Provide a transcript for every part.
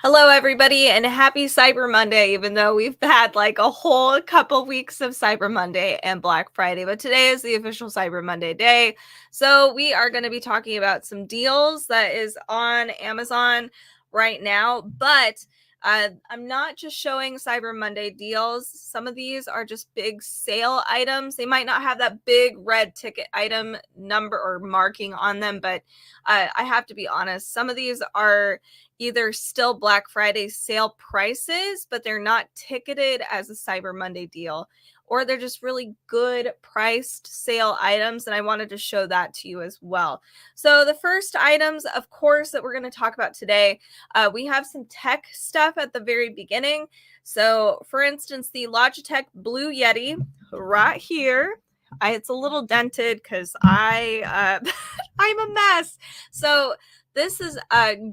Hello, everybody, and happy Cyber Monday, even though we've had like a whole couple weeks of Cyber Monday and Black Friday. But today is the official Cyber Monday day. So we are going to be talking about some deals that is on Amazon right now. But I'm not just showing Cyber Monday deals. Some of these are just big sale items. They might not have that big red ticket item number or marking on them, but I have to be honest, some of these are either still Black Friday sale prices, but they're not ticketed as a Cyber Monday deal, or they're just really good priced sale items. And I wanted to show that to you as well. So the first items, of course, that we're going to talk about today, we have some tech stuff at the very beginning. So for instance, the Logitech Blue Yeti right here. It's a little dented because I'm a mess. So this is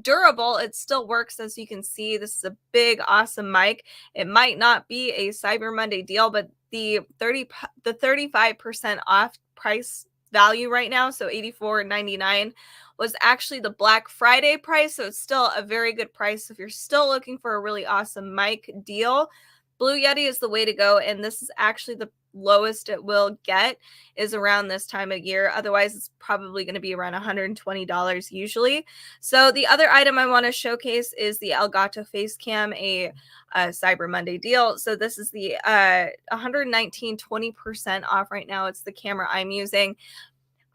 durable. It still works, as you can see. This is a big, awesome mic. It might not be a Cyber Monday deal, but the 35% off price value right now, so $84.99, was actually the Black Friday price. So it's still a very good price. If you're still looking for a really awesome mic deal, Blue Yeti is the way to go. And this is actually the lowest it will get is around this time of year. Otherwise, it's probably going to be around $120 usually. So the other item I want to showcase is the Elgato Face Cam, a Cyber Monday deal. So this is the 119, 20% off right now. It's the camera I'm using.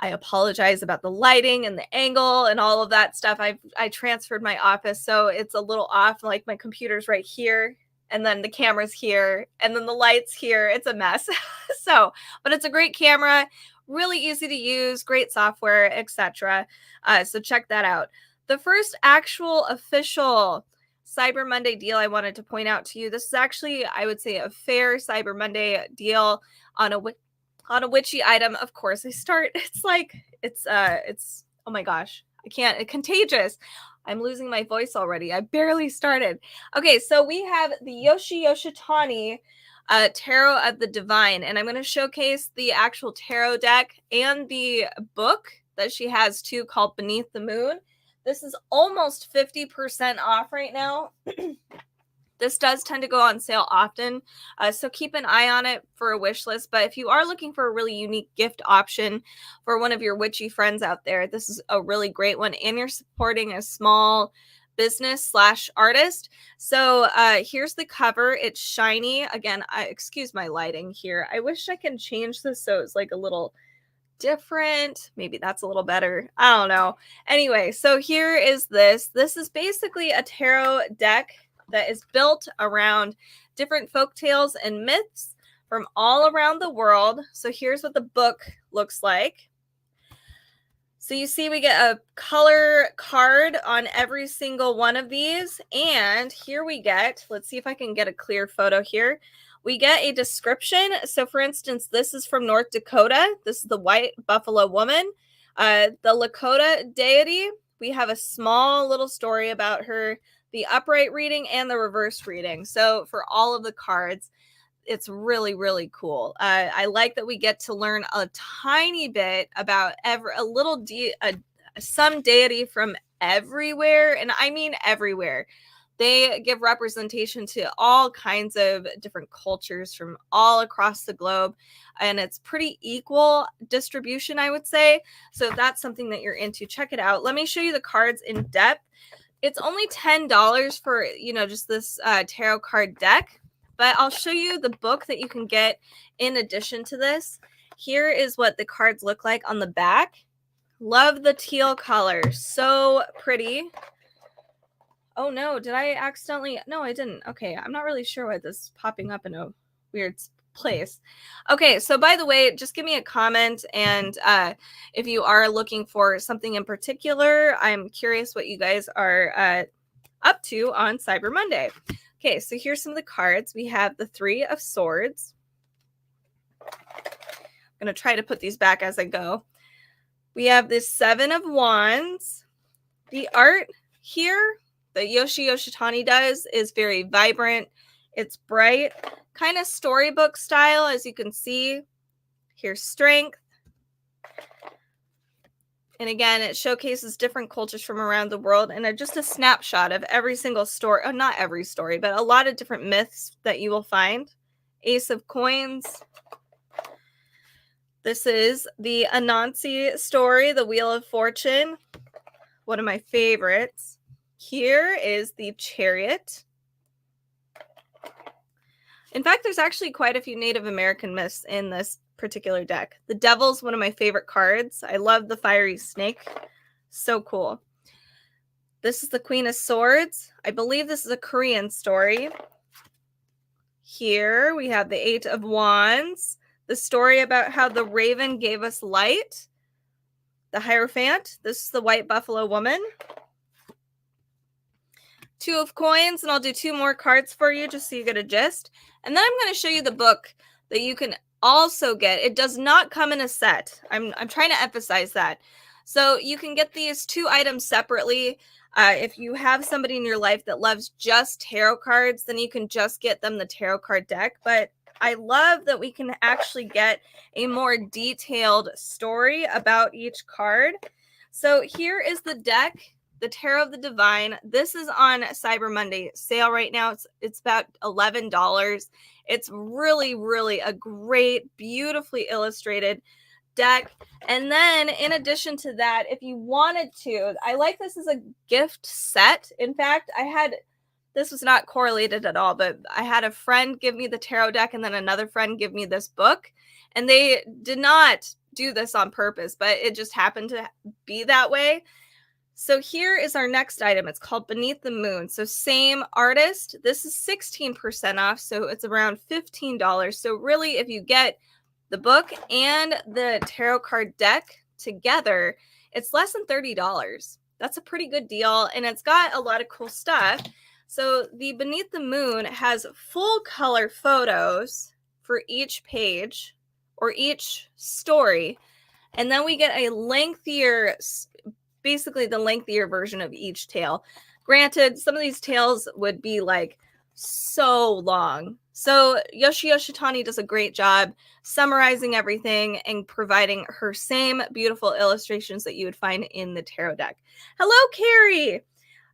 I apologize about the lighting and the angle and all of that stuff. I transferred my office, so it's a little off. Like my computer's right here, and then the camera's here, and then the lights here. It's a mess. But it's a great camera, really easy to use, great software, etc. So check that out. The first actual official Cyber Monday deal I wanted to point out to you. This is actually, I would say, a fair Cyber Monday deal on a witchy item. Of course, it's oh my gosh, I can't. It's contagious. I'm losing my voice already. I barely started. Okay, so we have the Yoshitani Tarot of the Divine, and I'm going to showcase the actual tarot deck and the book that she has too, called Beneath the Moon. This is almost 50% off right now. This does tend to go on sale often, so keep an eye on it for a wish list. But if you are looking for a really unique gift option for one of your witchy friends out there, this is a really great one, and you're supporting a small business / artist. So here's the cover. It's shiny. Again, excuse my lighting here. I wish I can change this so it's like a little different. Maybe that's a little better. I don't know. Anyway, so here is this. This is basically a tarot deck that is built around different folk tales and myths from all around the world. So here's what the book looks like. So you see we get a color card on every single one of these. And here we get, let's see if I can get a clear photo here. We get a description. So for instance, this is from North Dakota. This is the white buffalo woman. The Lakota deity, we have a small little story about her, the upright reading and the reverse reading. So for all of the cards, it's really, really cool. I like that we get to learn a tiny bit about some deity from everywhere. And I mean everywhere. They give representation to all kinds of different cultures from all across the globe. And it's pretty equal distribution, I would say. So if that's something that you're into, check it out. Let me show you the cards in depth. It's only $10 for, just this tarot card deck, but I'll show you the book that you can get in addition to this. Here is what the cards look like on the back. Love the teal color. So pretty. Oh no, did I accidentally? No, I didn't. Okay, I'm not really sure why this is popping up in a weird place. Okay, so by the way, just give me a comment, and if you are looking for something in particular, I'm curious what you guys are up to on Cyber Monday. Okay, so here's some of the cards. We have the Three of Swords. I'm going to try to put these back as I go. We have the Seven of Wands. The art here that Yoshitani does is very vibrant. It's bright, kind of storybook style, as you can see. Here's Strength. And again, it showcases different cultures from around the world and just a snapshot of every single story. Oh, not every story, but a lot of different myths that you will find. Ace of Coins. This is the Anansi story, the Wheel of Fortune. One of my favorites. Here is the Chariot. In fact, there's actually quite a few Native American myths in this particular deck. The Devil's one of my favorite cards. I love the fiery snake. So cool. This is the Queen of Swords. I believe this is a Korean story. Here we have the Eight of Wands. The story about how the raven gave us light. The Hierophant. This is the White Buffalo Woman. Two of Coins, and I'll do two more cards for you just so you get a gist. And then I'm going to show you the book that you can also get. It does not come in a set. I'm trying to emphasize that. So you can get these two items separately. If you have somebody in your life that loves just tarot cards, then you can just get them the tarot card deck. But I love that we can actually get a more detailed story about each card. So here is the deck, the Tarot of the Divine. This is on Cyber Monday sale right now. It's about $11. It's really, really a great, beautifully illustrated deck. And then in addition to that, if you wanted to, I like this as a gift set. In fact, this was not correlated at all, but I had a friend give me the tarot deck and then another friend give me this book. And they did not do this on purpose, but it just happened to be that way. So here is our next item. It's called Beneath the Moon. So same artist. This is 16% off, so it's around $15. So really, if you get the book and the tarot card deck together, it's less than $30. That's a pretty good deal, and it's got a lot of cool stuff. So the Beneath the Moon has full color photos for each page or each story, and then we get a lengthier, basically the lengthier version of each tale. Granted, some of these tales would be like so long. So Yoshi Yoshitani does a great job summarizing everything and providing her same beautiful illustrations that you would find in the tarot deck. Hello, Carrie.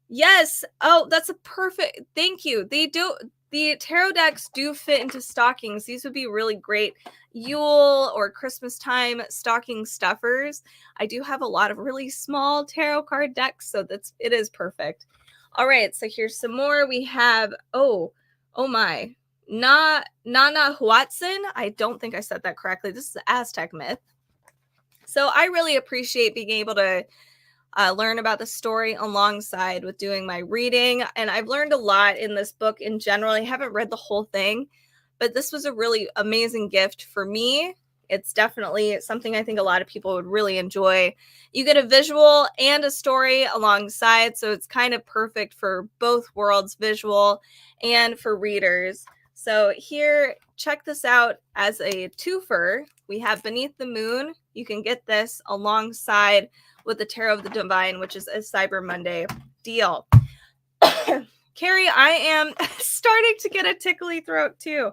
Yes. Oh, that's a perfect. Thank you. The tarot decks do fit into stockings. These would be really great Yule or Christmas time stocking stuffers. I do have a lot of really small tarot card decks, so it is perfect. All right, so here's some more. We have oh my, Nana Huatzin. I don't think I said that correctly. This is the Aztec myth. So I really appreciate being able to learn about the story alongside with doing my reading. And I've learned a lot in this book in general. I haven't read the whole thing, but this was a really amazing gift for me. It's definitely something I think a lot of people would really enjoy. You get a visual and a story alongside, so it's kind of perfect for both worlds, visual and for readers. So here, check this out as a twofer. We have Beneath the Moon. You can get this alongside with the Tarot of the Divine, which is a Cyber Monday deal. Carrie, I am starting to get a tickly throat too.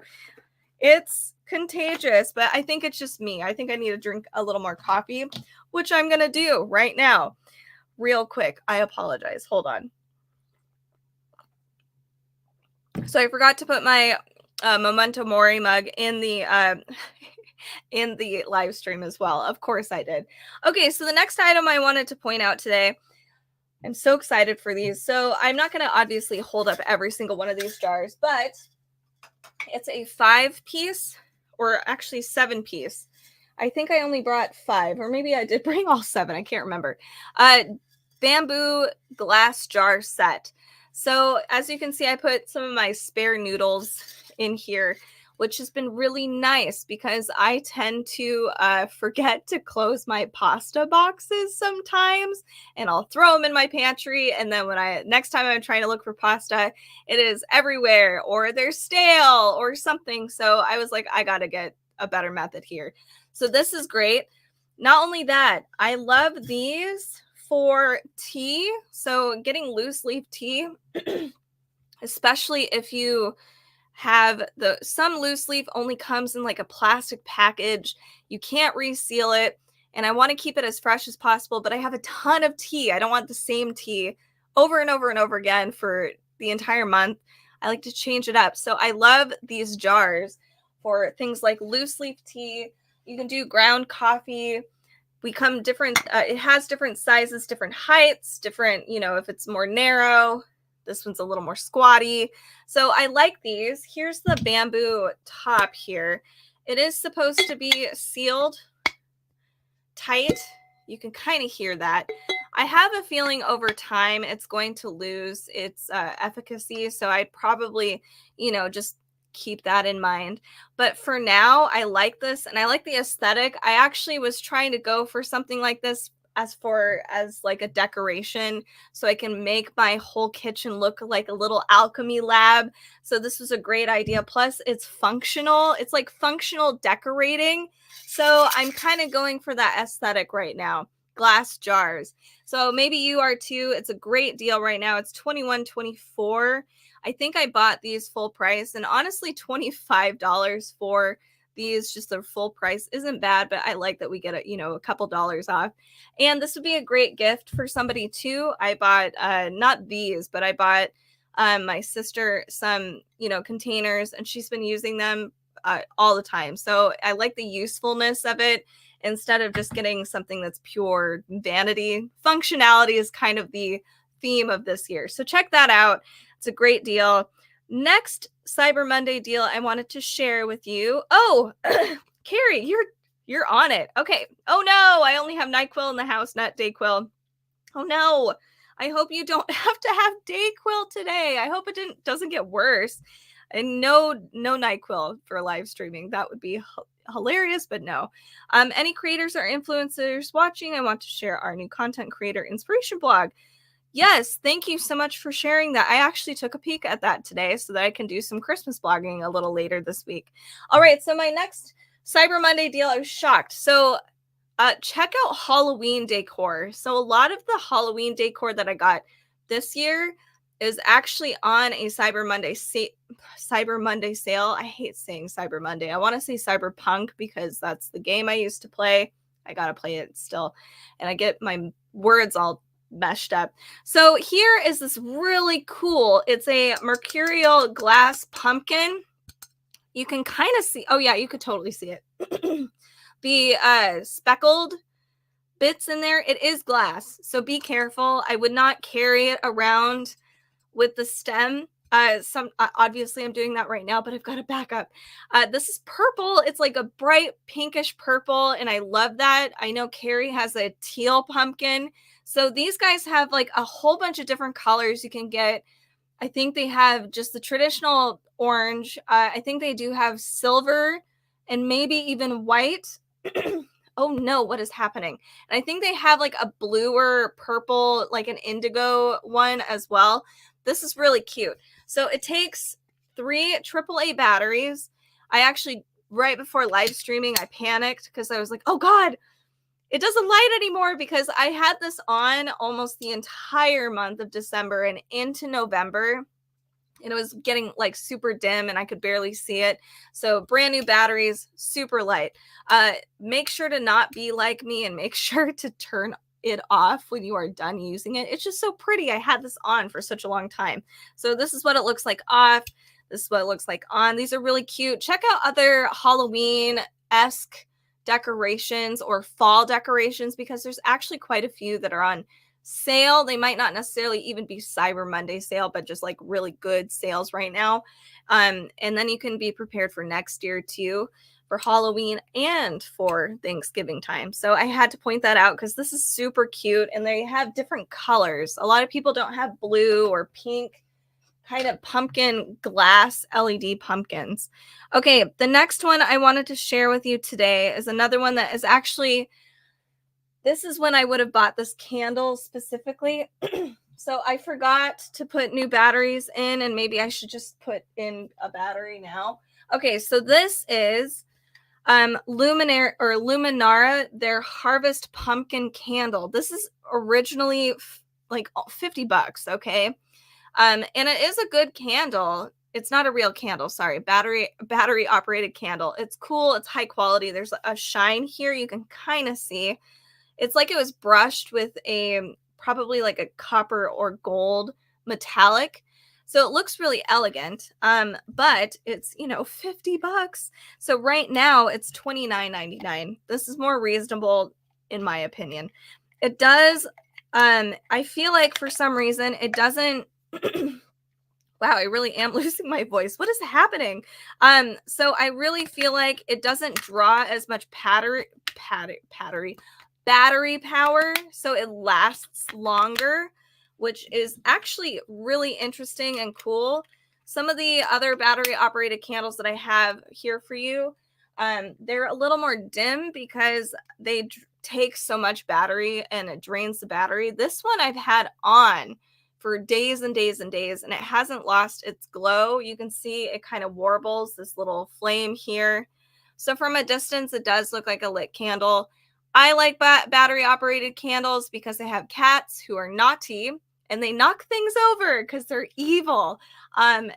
It's contagious, but I think it's just me. I think I need to drink a little more coffee, which I'm going to do right now. Real quick. I apologize. Hold on. So I forgot to put my Memento Mori mug in the live stream as well. Of course I did. Okay, so the next item I wanted to point out today, I'm so excited for these. So I'm not going to obviously hold up every single one of these jars, but it's a 5-piece, or actually 7-piece. I think I only brought 5, or maybe I did bring all 7. I can't remember. Bamboo glass jar set. So as you can see, I put some of my spare noodles in here, which has been really nice because I tend to forget to close my pasta boxes sometimes, and I'll throw them in my pantry. And then next time I'm trying to look for pasta, it is everywhere, or they're stale or something. So I was like, I got to get a better method here. So this is great. Not only that, I love these for tea. So getting loose leaf tea, especially if you have some loose leaf only comes in like a plastic package. You can't reseal it. and I want to keep it as fresh as possible, but I have a ton of tea. I don't want the same tea over and over and over again for the entire month. I like to change it up. So I love these jars for things like loose leaf tea. You can do ground coffee. We come different, it has different sizes, different heights, different, if it's more narrow. This one's a little more squatty. So I like these. Here's the bamboo top here. It is supposed to be sealed tight. You can kind of hear that. I have a feeling over time it's going to lose its efficacy. So I'd probably, just keep that in mind. But for now, I like this and I like the aesthetic. I actually was trying to go for something like this as like a decoration, so I can make my whole kitchen look like a little alchemy lab. So this was a great idea. Plus it's functional. It's like functional decorating. So I'm kind of going for that aesthetic right now. Glass jars. So maybe you are too. It's a great deal right now. It's $21.24. I think I bought these full price, and honestly $25 for these, just the full price, isn't bad, but I like that we get a couple dollars off. And this would be a great gift for somebody too. I bought not these, but I bought my sister some containers, and she's been using them all the time. So I like the usefulness of it instead of just getting something that's pure vanity. Functionality is kind of the theme of this year. So check that out. It's a great deal. Next Cyber Monday deal I wanted to share with you. Oh, Carrie, you're on it. Okay. Oh no, I only have NyQuil in the house, not DayQuil. Oh no. I hope you don't have to have DayQuil today. I hope it doesn't get worse. And no NyQuil for live streaming. That would be hilarious, but no. Any creators or influencers watching, I want to share our new content creator inspiration blog. Yes, thank you so much for sharing that. I actually took a peek at that today so that I can do some Christmas blogging a little later this week. All right, so my next Cyber Monday deal, I was shocked. So check out Halloween decor. So a lot of the Halloween decor that I got this year is actually on a Cyber Monday sale. I hate saying Cyber Monday. I want to say Cyberpunk because that's the game I used to play. I got to play it still. And I get my words all meshed up. So here is this really cool, it's a mercurial glass pumpkin. You can kind of see, oh yeah, you could totally see it. The speckled bits in there, it is glass, so be careful. I would not carry it around with the stem. Obviously I'm doing that right now, but I've got to back up. This is purple. It's like a bright pinkish purple, and I love that. I know Carrie has a teal pumpkin. So these guys have like a whole bunch of different colors you can get. I think they have just the traditional orange. I think they do have silver and maybe even white. Oh no, what is happening? And I think they have like a bluer purple, like an indigo one as well. This is really cute. So it takes 3 AAA batteries. I actually, right before live streaming, I panicked because I was like, oh God, it doesn't light anymore, because I had this on almost the entire month of December and into November. And it was getting like super dim and I could barely see it. So brand new batteries, super light. Make sure to not be like me and make sure to turn it off when you are done using it. It's just so pretty. I had this on for such a long time. So this is what it looks like off. This is what it looks like on. These are really cute. Check out other Halloween-esque decorations or fall decorations, because there's actually quite a few that are on sale. They might not necessarily even be Cyber Monday sale, but just like really good sales right now. And then you can be prepared for next year too, for Halloween and for Thanksgiving time. So I had to point that out because this is super cute, and they have different colors. A lot of people don't have blue or pink kind of pumpkin glass LED pumpkins. Okay, the next one I wanted to share with you today is another one that is actually, this is when I would have bought this candle specifically. So I forgot to put new batteries in, and maybe I should just put in a battery now. Okay, so this is Luminara, their Harvest Pumpkin Candle. This is originally like $50, okay? And it is a good candle. it's not a real candle, sorry, battery operated candle. It's cool, it's high quality. There's a shine here you can kind of see. It's like it was brushed with a probably like a copper or gold metallic. So it looks really elegant. But it's, 50 bucks. So right now it's $29.99. This is more reasonable in my opinion. It does I feel like for some reason it doesn't wow, I really am losing my voice. What is happening? So I really feel like it doesn't draw as much battery power, so it lasts longer, which is actually really interesting and cool. Some of the other battery operated candles that I have here for you, they're a little more dim because they take so much battery and it drains the battery. This one I've had on for days and days and days, and it hasn't lost its glow. You can see it kind of warbles this little flame here. So from a distance, it does look like a lit candle. I like battery operated candles because they have cats who are naughty and they knock things over because they're evil. And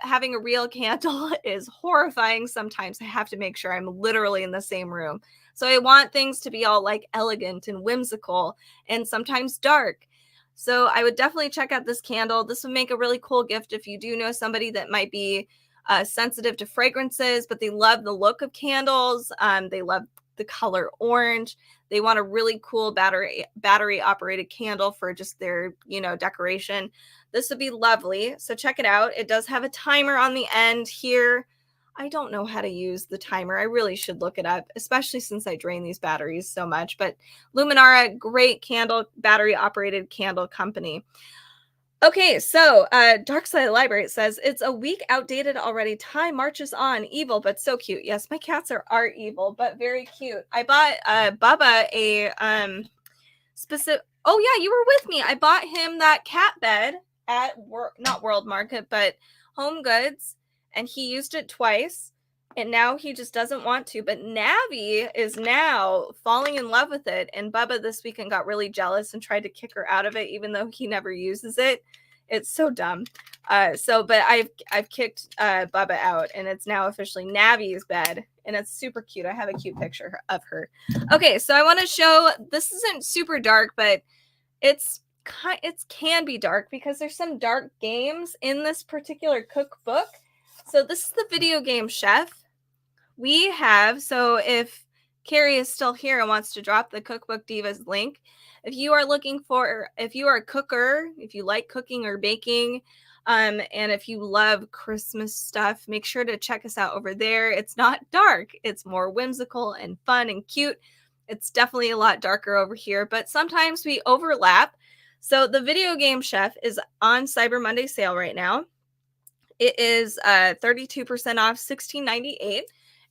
having a real candle is horrifying. Sometimes I have to make sure I'm literally in the same room. So I want things to be all like elegant and whimsical and sometimes dark. So I would definitely check out this candle. This would make a really cool gift if you do know somebody that might be sensitive to fragrances, but they love the look of candles. They love the color orange. They want a really cool battery operated candle for just their, decoration. This would be lovely. So check it out. It does have a timer on the end here. I don't know how to use the timer. I really should look it up, especially since I drain these batteries so much. But Luminara, great candle, battery operated candle company. Okay, so Dark Side of the Library says, it's a week outdated already. Time marches on. Evil, but so cute. Yes, my cats are evil, but very cute. I bought Bubba a specific. Oh yeah, you were with me. I bought him that cat bed at not World Market, but Home Goods, and he used it twice. And now he just doesn't want to. But Navi is now falling in love with it. And Bubba this weekend got really jealous and tried to kick her out of it, even though he never uses it. It's so dumb. But I've kicked Bubba out, and it's now officially Navi's bed. And it's super cute. I have a cute picture of her. Okay, so I want to show, this isn't super dark, but it can be dark because there's some dark games in this particular cookbook. So this is the video game chef. We have, so if Carrie is still here and wants to drop the Cookbook Divas link, if you are a cooker, if you like cooking or baking, and if you love Christmas stuff, make sure to check us out over there. It's not dark. It's more whimsical and fun and cute. It's definitely a lot darker over here, but sometimes we overlap. So the video game chef is on Cyber Monday sale right now. It is 32% off, $16.98.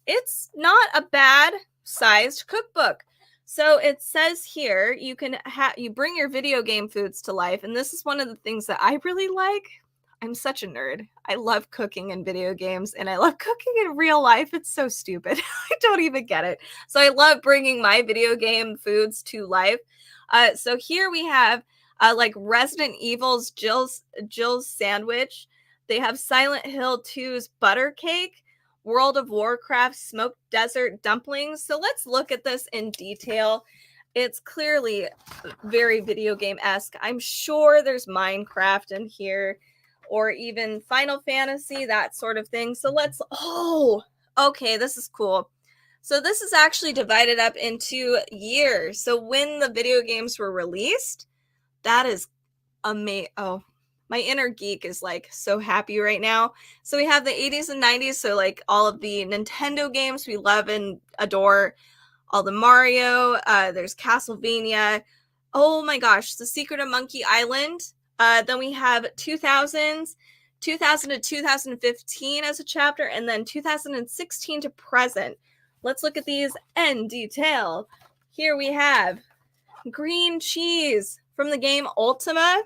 It's not a bad sized cookbook. So it says here you can you bring your video game foods to life, and this is one of the things that I really like. I'm such a nerd. I love cooking in video games, and I love cooking in real life. It's so stupid. I don't even get it. So I love bringing my video game foods to life. So here we have like Resident Evil's Jill's sandwich. They have Silent Hill 2's butter cake, World of Warcraft smoked desert dumplings. So let's look at this in detail. It's clearly very video game-esque. I'm sure there's Minecraft in here, or even Final Fantasy, that sort of thing. So okay, this is cool. So this is actually divided up into years. So when the video games were released, that is amazing. Oh, my inner geek is like so happy right now. So we have the 80s and 90s. So like all of the Nintendo games we love and adore, all the Mario, there's Castlevania. Oh my gosh, The Secret of Monkey Island. Then we have 2000 to 2015 as a chapter, and then 2016 to present. Let's look at these in detail. Here we have green cheese from the game Ultima.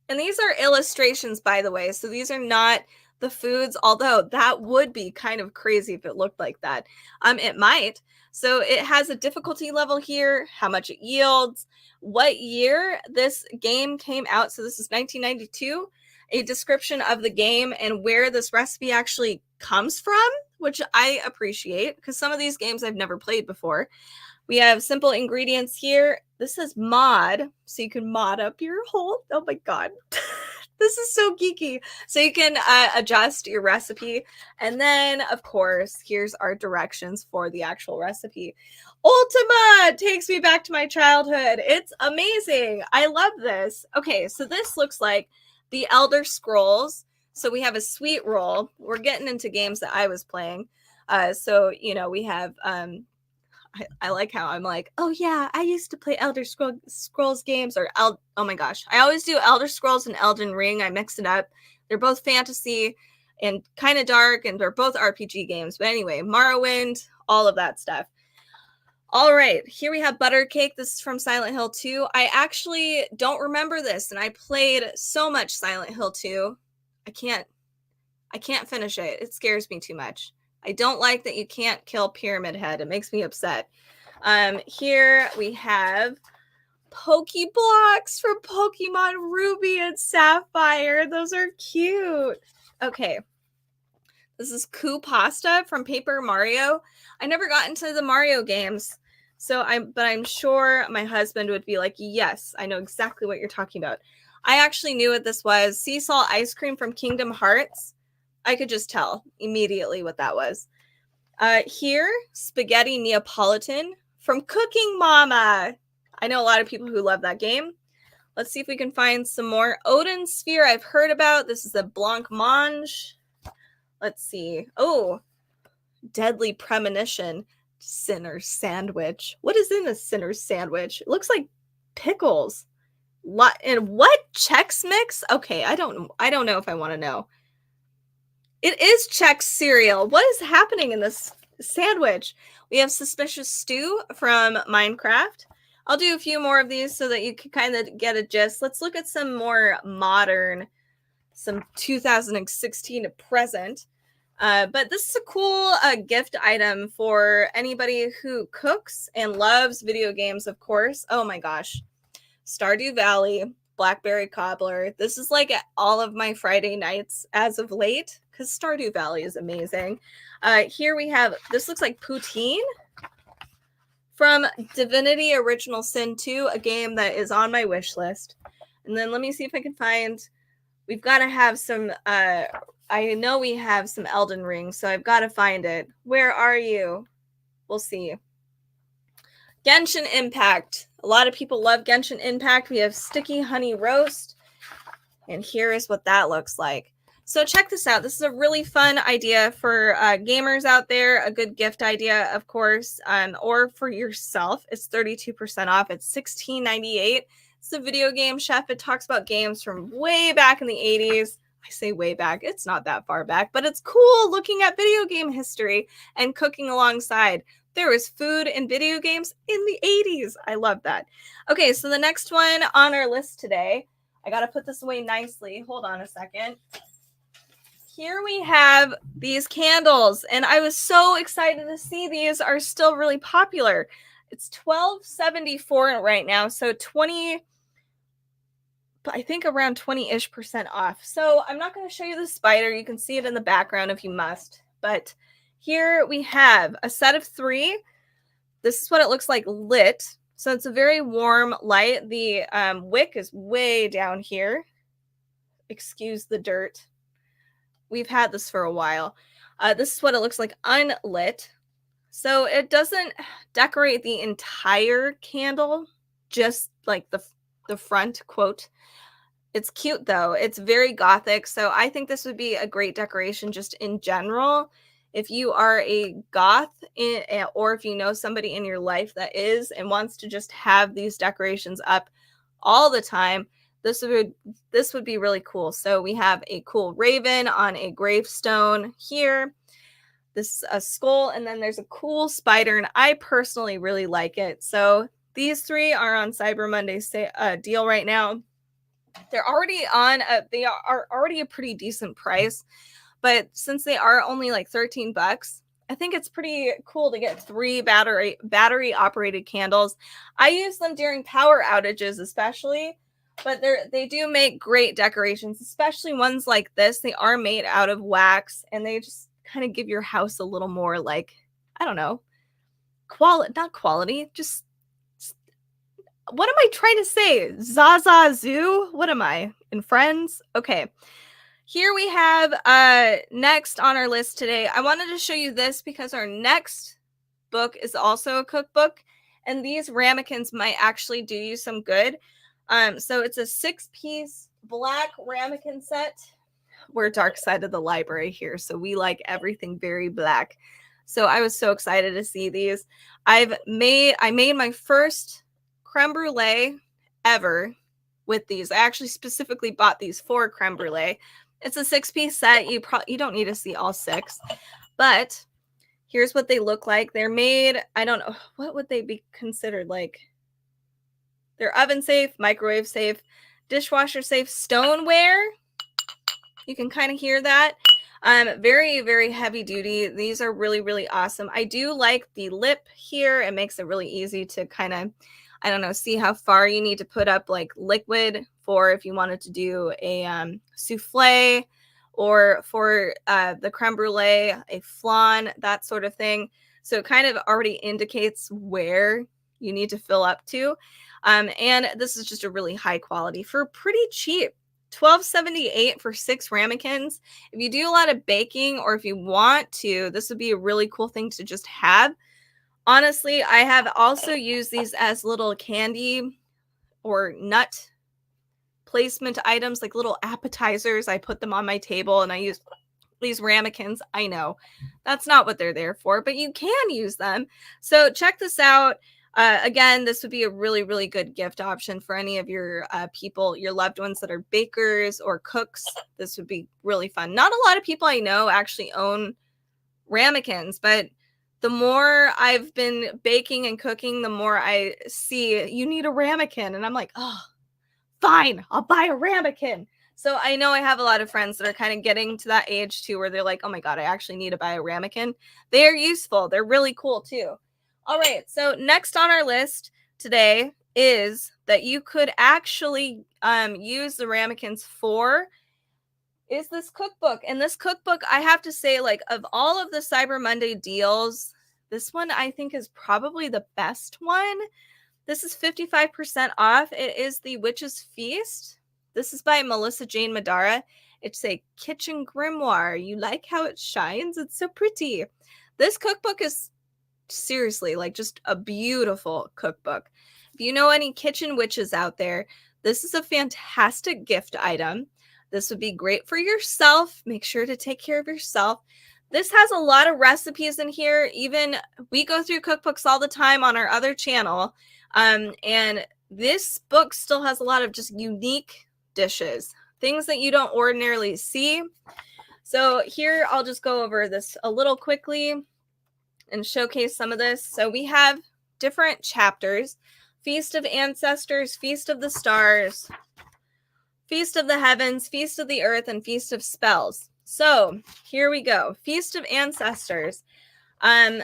And these are illustrations, by the way. So these are not the foods, although that would be kind of crazy if it looked like that. It might. So it has a difficulty level here, how much it yields, what year this game came out. So this is 1992. a description of the game and where this recipe actually comes from, which I appreciate because some of these games I've never played before. We have simple ingredients here. This is mod, so you can mod up your whole, oh my God. This is so geeky. So you can adjust your recipe. And then, of course, here's our directions for the actual recipe. Ultima takes me back to my childhood. It's amazing. I love this. Okay, so this looks like the Elder Scrolls. So we have a sweet roll. We're getting into games that I was playing. So, you know, we have... I like how I'm like, oh yeah, I used to play Elder Scrolls games, or oh my gosh, I always do Elder Scrolls and Elden Ring. I mix it up. They're both fantasy and kind of dark, and they're both RPG games. But anyway, Morrowind, all of that stuff. All right, here we have Butter Cake. This is from Silent Hill 2. I actually don't remember this, and I played so much Silent Hill 2. I can't finish it. It scares me too much. I don't like that you can't kill Pyramid Head. It makes me upset. Here we have Pokeblocks from Pokemon Ruby and Sapphire. Those are cute. Okay. This is Koo Pasta from Paper Mario. I never got into the Mario games. But I'm sure my husband would be like, yes, I know exactly what you're talking about. I actually knew what this was. Sea salt ice cream from Kingdom Hearts. I could just tell immediately what that was. Here, spaghetti Neapolitan from Cooking Mama. I know a lot of people who love that game. Let's see if we can find some more. Odin Sphere I've heard about. This is a blancmange. Let's see. Oh, Deadly Premonition. Sinner's Sandwich. What is in a Sinner's Sandwich? It looks like pickles. And what? Chex Mix? Okay, I don't know if I want to know. It is Chex cereal. What is happening in this sandwich? We have Suspicious Stew from Minecraft. I'll do a few more of these so that you can kind of get a gist. Let's look at some more modern, some 2016 to present. But this is a cool gift item for anybody who cooks and loves video games, of course. Oh my gosh. Stardew Valley, Blackberry Cobbler. This is like all of my Friday nights as of late, because Stardew Valley is amazing. Here we have, this looks like poutine from Divinity Original Sin 2, a game that is on my wish list. And then let me see if I can find, we've got to have some, I know we have some Elden Ring, so I've got to find it. Where are you? We'll see. Genshin Impact. A lot of people love Genshin Impact. We have Sticky Honey Roast. And here is what that looks like. So check this out. This is a really fun idea for gamers out there. A good gift idea, of course, or for yourself. It's 32% off. It's $16.98. It's a video game chef. It talks about games from way back in the 80s. I say way back. It's not that far back, but it's cool looking at video game history and cooking alongside. There was food and video games in the 80s. I love that. Okay, so the next one on our list today, I got to put this away nicely. Hold on a second. Here we have these candles, and I was so excited to see these are still really popular. It's $12.74 right now, so 20, I think around 20-ish% off. So I'm not going to show you the spider. You can see it in the background if you must. But here we have a set of 3. This is what it looks like lit. So it's a very warm light. The wick is way down here. Excuse the dirt. We've had this for a while. This is what it looks like unlit. So it doesn't decorate the entire candle, just like the front quote. It's cute though. It's very gothic. So I think this would be a great decoration just in general. If you are a goth or if you know somebody in your life that is and wants to just have these decorations up all the time, this would be really cool. So we have a cool raven on a gravestone here. This is a skull, and then there's a cool spider, and I personally really like it. So these 3 are on Cyber Monday deal right now. They're already on they are already a pretty decent price, but since they are only like $13, I think it's pretty cool to get 3 battery operated candles. I use them during power outages, especially. But they do make great decorations, especially ones like this. They are made out of wax, and they just kind of give your house a little more, like, I don't know, quality, not quality, just what am I trying to say? Zaza Zoo? What am I? In Friends? Okay. Here we have next on our list today. I wanted to show you this because our next book is also a cookbook, and these ramekins might actually do you some good. So it's a 6-piece black ramekin set. We're dark side of the library here, so we like everything very black. So I was so excited to see these. I made my first creme brulee ever with these. I actually specifically bought these for creme brulee. It's a 6-piece set. You don't need to see all 6, but here's what they look like. They're made, I don't know, what would they be considered like? They're oven safe, microwave safe, dishwasher safe, stoneware. You can kind of hear that. Very, very heavy duty. These are really, really awesome. I do like the lip here. It makes it really easy to kind of, I don't know, see how far you need to put up like liquid for if you wanted to do a souffle, or for the creme brulee, a flan, that sort of thing. So it kind of already indicates where you need to fill up to. And this is just a really high quality for pretty cheap. $12.78 for 6 ramekins. If you do a lot of baking, or if you want to, this would be a really cool thing to just have. Honestly, I have also used these as little candy or nut placement items, like little appetizers. I put them on my table and I use these ramekins. I know that's not what they're there for, but you can use them. So check this out. Again, this would be a really, really good gift option for any of your people, your loved ones that are bakers or cooks. This would be really fun. Not a lot of people I know actually own ramekins, but the more I've been baking and cooking, the more I see you need a ramekin. And I'm like, oh, fine, I'll buy a ramekin. So I know I have a lot of friends that are kind of getting to that age too, where they're like, oh my God, I actually need to buy a ramekin. They are useful. They're really cool too. All right, so next on our list today is that you could actually use the ramekins for is this cookbook. And this cookbook, I have to say, like, of all of the Cyber Monday deals, this one I think is probably the best one. This is 55% off. It is the Witch's Feast. This is by Melissa Jane Madara. It's a kitchen grimoire. You like how it shines? It's so pretty. This cookbook is seriously like just a beautiful cookbook. If you know any kitchen witches out there, this is a fantastic gift item. This would be great for yourself. Make sure to take care of yourself. This has a lot of recipes in here. Even we go through cookbooks all the time on our other channel. And this book still has a lot of just unique dishes, things that you don't ordinarily see. So here, I'll just go over this a little quickly and showcase some of this. So we have different chapters: Feast of Ancestors, Feast of the Stars, Feast of the Heavens, Feast of the Earth, and Feast of Spells. So here we go. Feast of Ancestors. I'm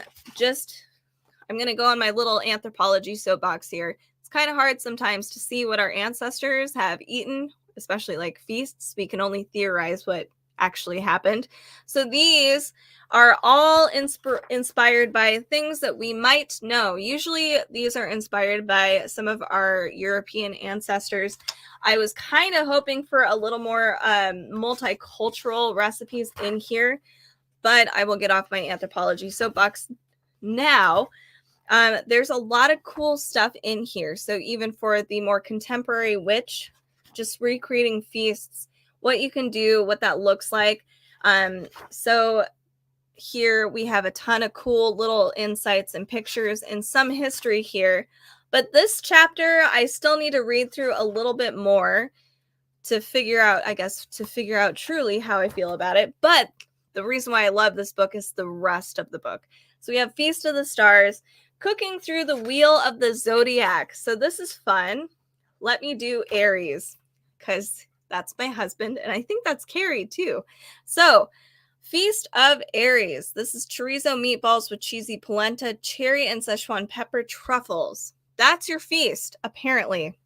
going to go on my little anthropology soapbox here. It's kind of hard sometimes to see what our ancestors have eaten, especially like feasts. We can only theorize what actually happened. So these are all inspired by things that we might know. Usually these are inspired by some of our European ancestors. I was kind of hoping for a little more multicultural recipes in here, but I will get off my anthropology soapbox now. There's a lot of cool stuff in here. So even for the more contemporary witch, just recreating feasts, what you can do, what that looks like. So here we have a ton of cool little insights and pictures and some history here. But this chapter, I still need to read through a little bit more to figure out truly how I feel about it. But the reason why I love this book is the rest of the book. So we have Feast of the Stars, cooking through the Wheel of the Zodiac. So this is fun. Let me do Aries, because that's my husband, and I think that's Carrie too. So Feast of Aries. This is chorizo meatballs with cheesy polenta, cherry and Szechuan pepper truffles. That's your feast, apparently.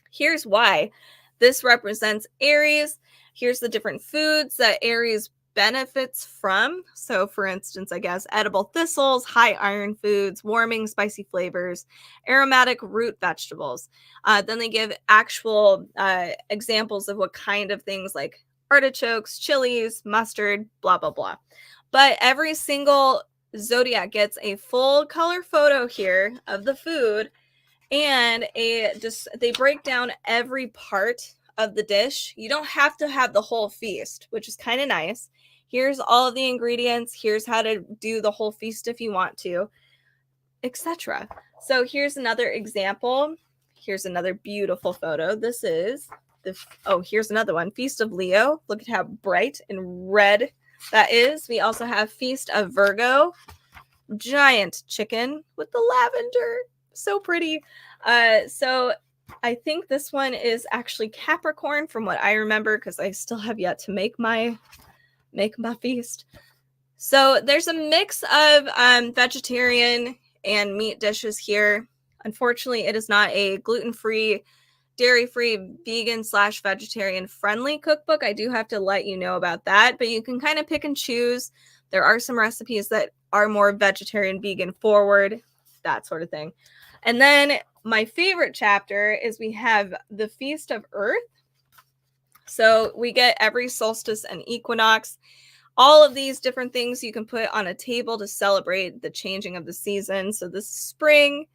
Here's why. This represents Aries. Here's the different foods that Aries benefits from. So, for instance, I guess edible thistles, high iron foods, warming, spicy flavors, aromatic root vegetables. Then they give actual examples of what kind of things like artichokes, chilies, mustard, blah, blah, blah. But every single zodiac gets a full color photo here of the food, and they break down every part of the dish. You don't have to have the whole feast, which is kind of nice. Here's all of the ingredients. Here's how to do the whole feast if you want to, etc. So here's another example. Here's another beautiful photo. This is here's another one. Feast of Leo. Look at how bright and red that is. We also have Feast of Virgo. Giant chicken with the lavender. So pretty. So I think this one is actually Capricorn from what I remember, because I still have yet to make my feast. So there's a mix of vegetarian and meat dishes here. Unfortunately, it is not a gluten-free, dairy-free, vegan/vegetarian friendly cookbook. I do have to let you know about that, but you can kind of pick and choose. There are some recipes that are more vegetarian, vegan forward, that sort of thing. And then my favorite chapter is we have the Feast of Earth. So we get every solstice and equinox. All of these different things you can put on a table to celebrate the changing of the season. So this is spring.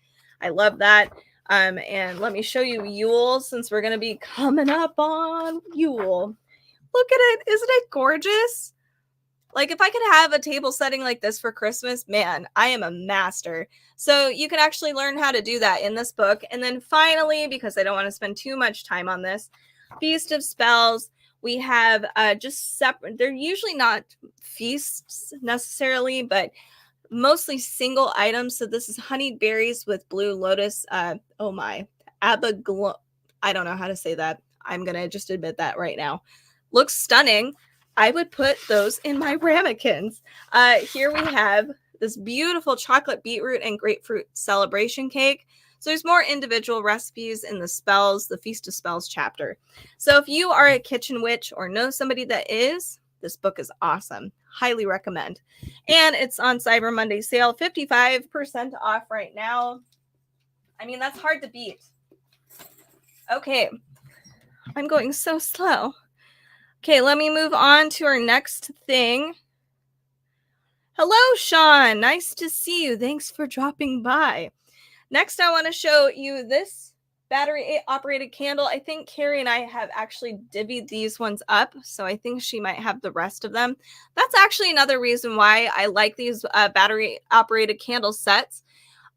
I love that. And let me show you Yule, since we're going to be coming up on Yule. Look at it. Isn't it gorgeous? Like, if I could have a table setting like this for Christmas, man, I am a master. So you can actually learn how to do that in this book. And then finally, because I don't want to spend too much time on this, Feast of Spells. We have just separate. They're usually not feasts necessarily, but mostly single items. So this is honeyed berries with blue lotus. I don't know how to say that. I'm going to just admit that right now. Looks stunning. I would put those in my ramekins. Here we have this beautiful chocolate beetroot and grapefruit celebration cake. So there's more individual recipes in the Feast of Spells chapter. So if you are a kitchen witch or know somebody that is, this book is awesome. Highly recommend. And it's on Cyber Monday sale, 55% off right now. I mean, that's hard to beat. Okay. I'm going so slow. Okay, let me move on to our next thing. Hello, Sean. Nice to see you. Thanks for dropping by. Next, I want to show you this battery-operated candle. I think Carrie and I have actually divvied these ones up, so I think she might have the rest of them. That's actually another reason why I like these battery-operated candle sets.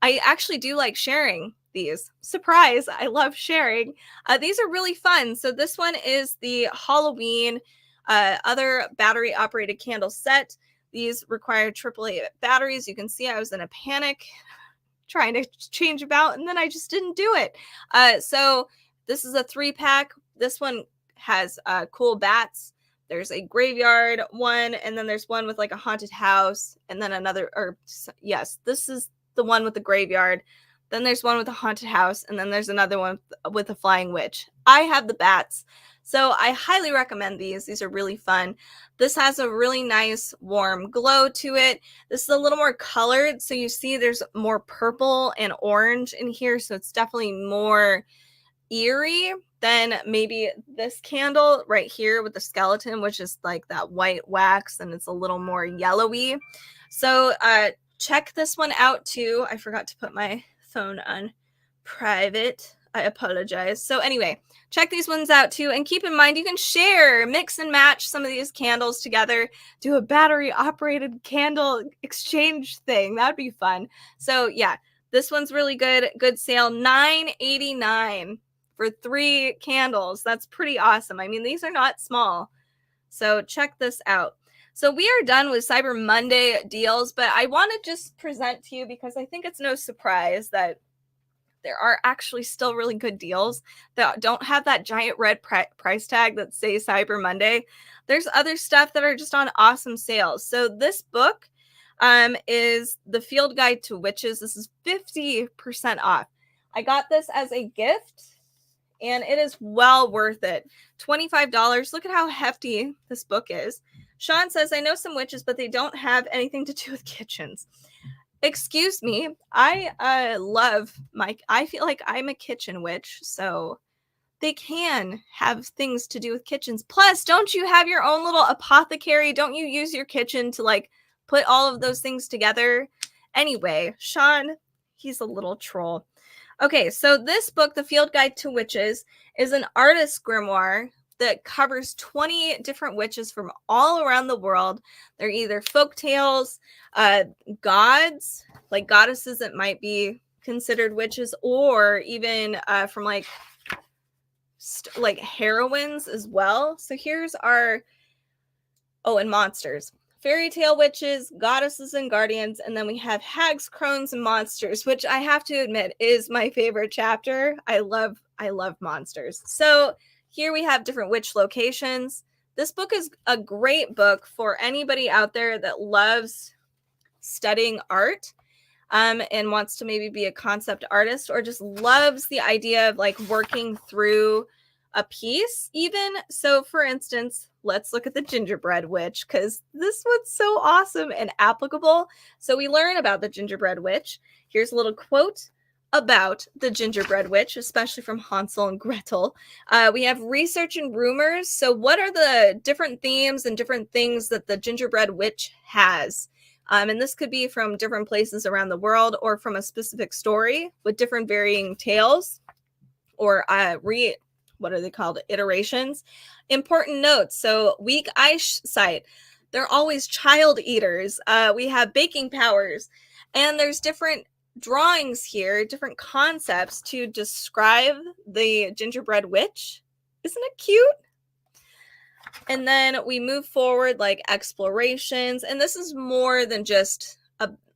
I actually do like sharing these. Surprise, I love sharing. These are really fun. So this one is the Halloween other battery operated candle set. These require AAA batteries. You can see I was in a panic trying to change about, and then I just didn't do it. So this is a 3-pack. This one has cool bats. There's a graveyard one, and then there's one with like a haunted house, and then yes, this is the one with the graveyard. Then there's one with a haunted house, and then there's another one with a flying witch. I have the bats, so I highly recommend these. These are really fun. This has a really nice warm glow to it. This is a little more colored, so you see there's more purple and orange in here, so it's definitely more eerie than maybe this candle right here with the skeleton, which is like that white wax, and it's a little more yellowy. So check this one out too. I forgot to put my phone on private. I apologize. So anyway, check these ones out too. And keep in mind, you can mix and match some of these candles together, do a battery operated candle exchange thing. That'd be fun. So yeah, this one's really good. Good sale, $9.89 for 3 candles. That's pretty awesome. I mean, these are not small. So check this out. So we are done with Cyber Monday deals, but I want to just present to you, because I think it's no surprise that there are actually still really good deals that don't have that giant red price tag that say Cyber Monday. There's other stuff that are just on awesome sales. So this book is The Field Guide to Witches. This is 50% off. I got this as a gift, and it is well worth it. $25. Look at how hefty this book is. Sean says, I know some witches, but they don't have anything to do with kitchens. Excuse me. I feel like I'm a kitchen witch, so they can have things to do with kitchens. Plus, don't you have your own little apothecary? Don't you use your kitchen to like put all of those things together? Anyway, Sean, he's a little troll. Okay, so this book, The Field Guide to Witches, is an artist's grimoire that covers 20 different witches from all around the world. They're either folk tales, gods, like goddesses that might be considered witches, or even from like heroines as well. So here's our and monsters. Fairy tale witches, goddesses and guardians, and then we have hags, crones, and monsters, which I have to admit is my favorite chapter. I love monsters. So here we have different witch locations. This book is a great book for anybody out there that loves studying art and wants to maybe be a concept artist, or just loves the idea of like working through a piece even. So for instance, let's look at the gingerbread witch, because this one's so awesome and applicable. So we learn about the gingerbread witch. Here's a little quote about the gingerbread witch, especially from Hansel and Gretel. We have research and rumors. So what are the different themes and different things that the gingerbread witch has? And this could be from different places around the world, or from a specific story with different varying tales, or what are they called? Iterations. Important notes. So weak eyesight. They're always child eaters. We have baking powers. And there's different drawings here, different concepts to describe the gingerbread witch. Isn't it cute? And then we move forward, like explorations. And this is more than just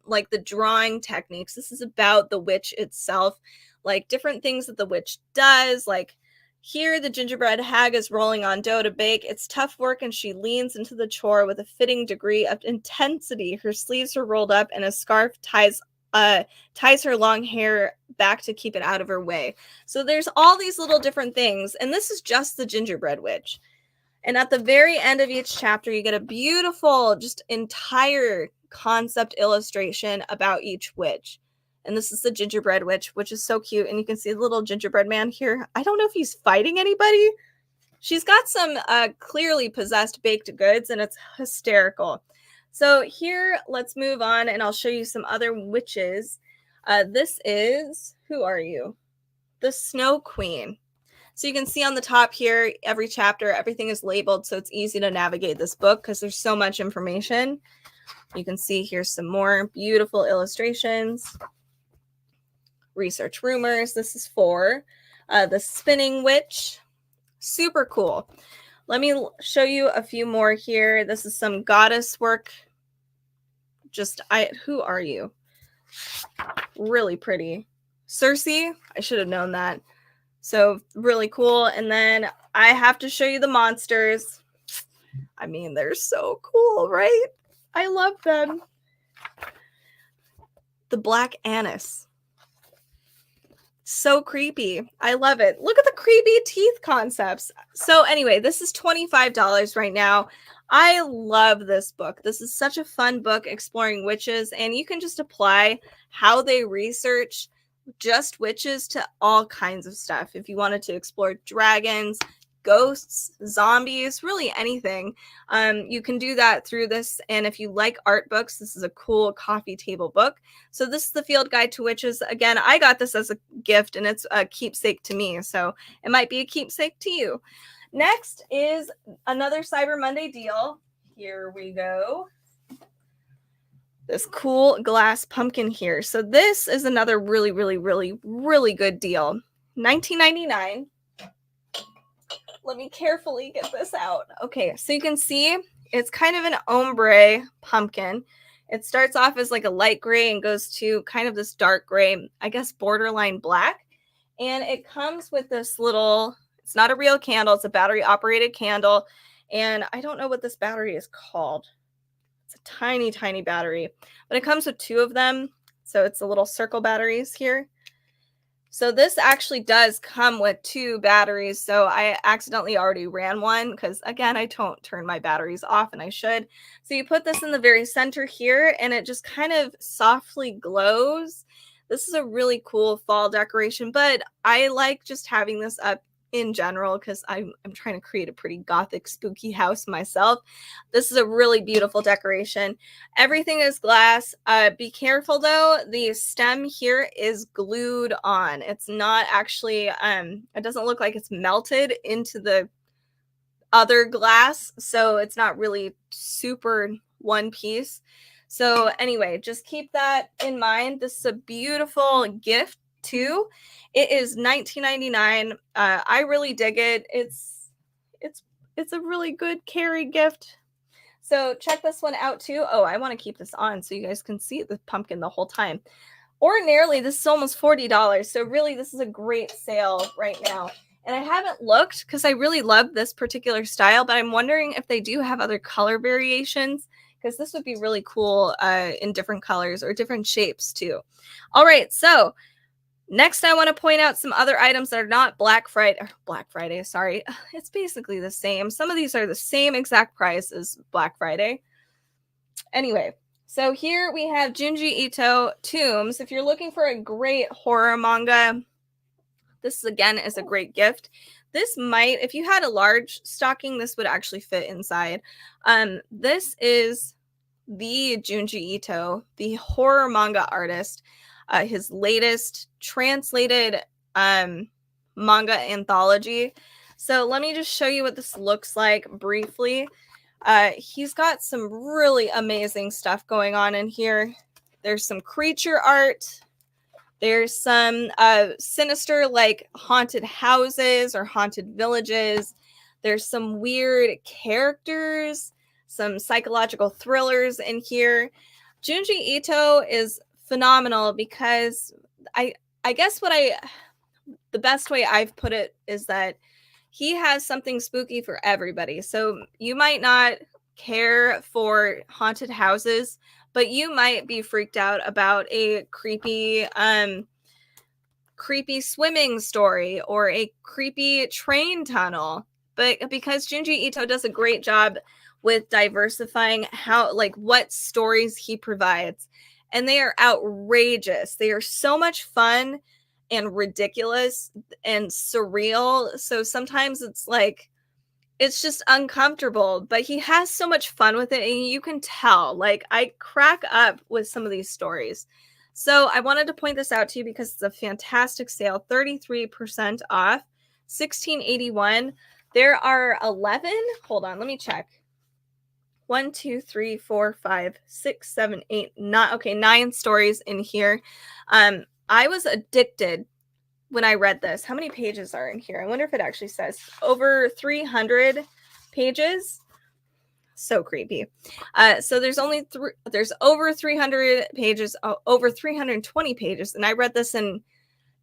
like the drawing techniques. This is about the witch itself, like different things that the witch does. Like here, the gingerbread hag is rolling on dough to bake. It's tough work, and she leans into the chore with a fitting degree of intensity. Her sleeves are rolled up, and a scarf ties her long hair back to keep it out of her way. So there's all these little different things, and this is just the gingerbread witch. And at the very end of each chapter, you get a beautiful, just entire concept illustration about each witch. And this is the gingerbread witch, which is so cute. And you can see the little gingerbread man here. I don't know if he's fighting anybody. She's got some clearly possessed baked goods, and it's hysterical. So here, let's move on, and I'll show you some other witches. This is, who are you? The Snow Queen. So you can see on the top here, every chapter, everything is labeled, so it's easy to navigate this book because there's so much information. You can see here's some more beautiful illustrations. Research rumors. This is for the Spinning Witch. Super cool. Let me show you a few more here. This is some goddess work. Who are you? Really pretty. Circe. I should have known that. So really cool. And then I have to show you the monsters. I mean, they're so cool, right? I love them. The Black Anise. So creepy. I love it. Look at the creepy teeth concepts. So anyway, this is $25 right now. I love this book. This is such a fun book exploring witches, and you can just apply how they research just witches to all kinds of stuff. If you wanted to explore dragons, ghosts, zombies, really anything, you can do that through this. And if you like art books, this is a cool coffee table book. So this is the Field Guide to Witches. Again, I got this as a gift, and it's a keepsake to me, so it might be a keepsake to you. Next is another Cyber Monday deal. Here we go. This cool glass pumpkin here. So this is another really, really, really, really good deal. $19.99. Let me carefully get this out. Okay, so you can see it's kind of an ombre pumpkin. It starts off as like a light gray and goes to kind of this dark gray, I guess borderline black. And it comes with this little, it's not a real candle, it's a battery operated candle. And I don't know what this battery is called. It's a tiny, tiny battery, but it comes with two of them. So it's the little circle batteries here. So this actually does come with 2 batteries. So I accidentally already ran one because again, I don't turn my batteries off and I should. So you put this in the very center here and it just kind of softly glows. This is a really cool fall decoration, but I like just having this up in general because I'm trying to create a pretty gothic, spooky house myself. This is a really beautiful decoration. Everything is glass. Be careful though, the stem here is glued on. It's not actually, it doesn't look like it's melted into the other glass, so it's not really super one piece. So anyway, just keep that in mind. This is a beautiful gift too. It is $19.99. I really dig it. It's it's a really good carry gift. So check this one out too. Oh, I want to keep this on so you guys can see the pumpkin the whole time. Ordinarily, this is almost $40. So really, this is a great sale right now. And I haven't looked because I really love this particular style, but I'm wondering if they do have other color variations because this would be really cool in different colors or different shapes too. All right, so next, I want to point out some other items that are not Black Friday, sorry. It's basically the same. Some of these are the same exact price as Black Friday. Anyway, so here we have Junji Ito Tombs. If you're looking for a great horror manga, this again is a great gift. This might, if you had a large stocking, this would actually fit inside. This is the Junji Ito, the horror manga artist. His latest translated manga anthology. So let me just show you what this looks like briefly. He's got some really amazing stuff going on in here. There's some creature art. There's some sinister, like haunted houses or haunted villages. There's some weird characters, some psychological thrillers in here. Junji Ito is phenomenal because I guess the best way I've put it is that he has something spooky for everybody. So you might not care for haunted houses, but you might be freaked out about a creepy swimming story or a creepy train tunnel. But because Junji Ito does a great job with diversifying what stories he provides, and they are outrageous. They are so much fun and ridiculous and surreal. So sometimes it's just uncomfortable, but he has so much fun with it, and you can tell. Like, I crack up with some of these stories. So I wanted to point this out to you because it's a fantastic sale, 33% off, $16.81. There are 11. Hold on, let me check. 1, 2, 3, 4, 5, 6, 7, 8, 9. Okay, 9 stories in here. I was addicted when I read this. How many pages are in here? I wonder if it actually says over 300 pages. So creepy. So there's over 300 pages, over 320 pages, and I read this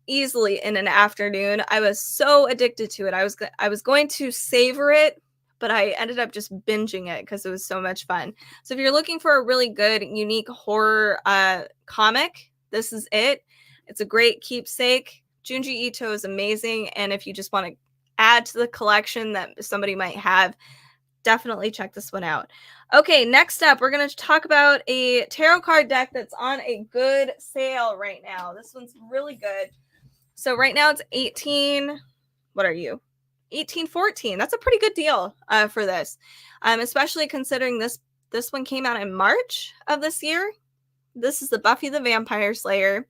easily in an afternoon. I was so addicted to it. I was going to savor it, but I ended up just binging it because it was so much fun. So if you're looking for a really good, unique horror comic, this is it. It's a great keepsake. Junji Ito is amazing, and if you just want to add to the collection that somebody might have, definitely check this one out. Okay, next up, we're going to talk about a tarot card deck that's on a good sale right now. This one's really good. So right now it's 18. What are you? 1814. That's a pretty good deal for this, especially considering this one came out in March of this year. This is the Buffy the Vampire Slayer